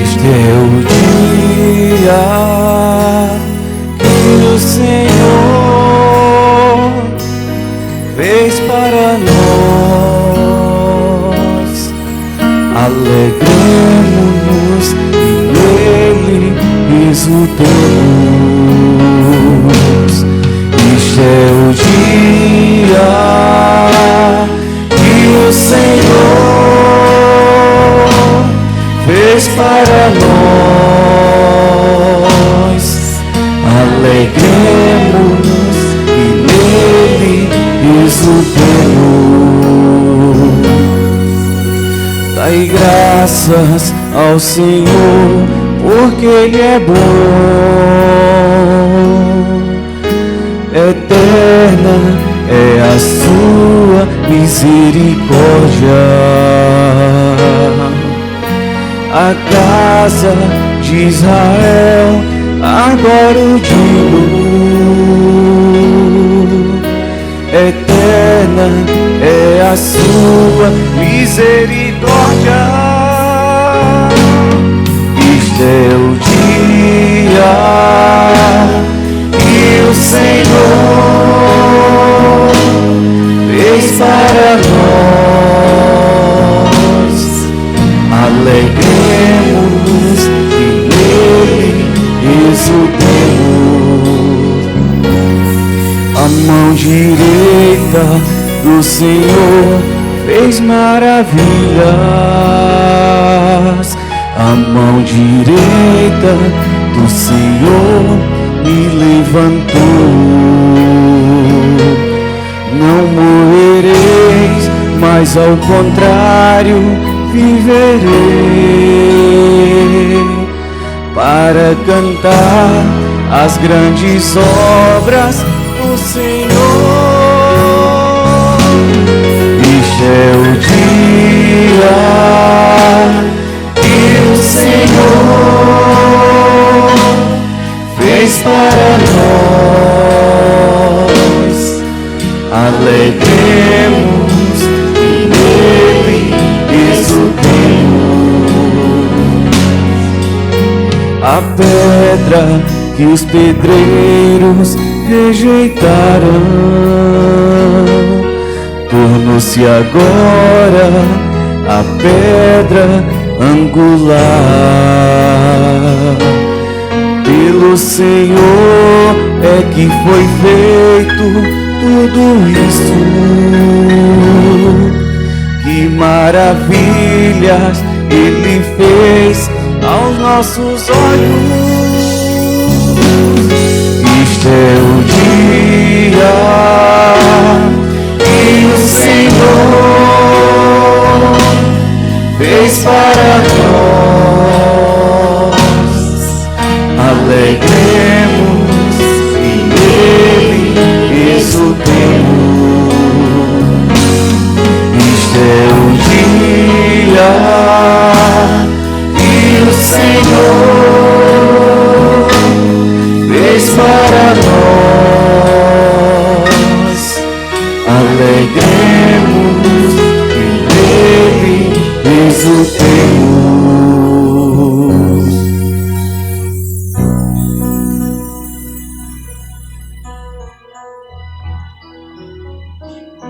Este é o dia que o Senhor fez para nós. Alegremos-nos e nele exultemos. Este é o dia que o Senhor fez para nós. Alegremos-nos e nele exultemos. Dai graças ao Senhor, porque Ele é bom. Eterna é a sua misericórdia. A casa de Israel agora o digo. Eterna é a sua misericórdia. Este é o dia que o Senhor fez para nós. Alegremos e nele exultemos. A mão direita do Senhor fez maravilhas. A mão direita do Senhor me levantou. Não morrereis, mas ao contrário viverei para cantar as grandes obras do Senhor. Este é o dia que o Senhor fez para nós. Alegremos e nele exultemos. A pedra que os pedreiros rejeitaram tornou-se agora a pedra angular. Pelo Senhor é que foi feito tudo isso. Que maravilhas Ele fez aos nossos olhos. Este é o dia que o Senhor fez para nós. Alegremos e nele exultemos. Este é o dia que o Senhor fez para nós. Alegremos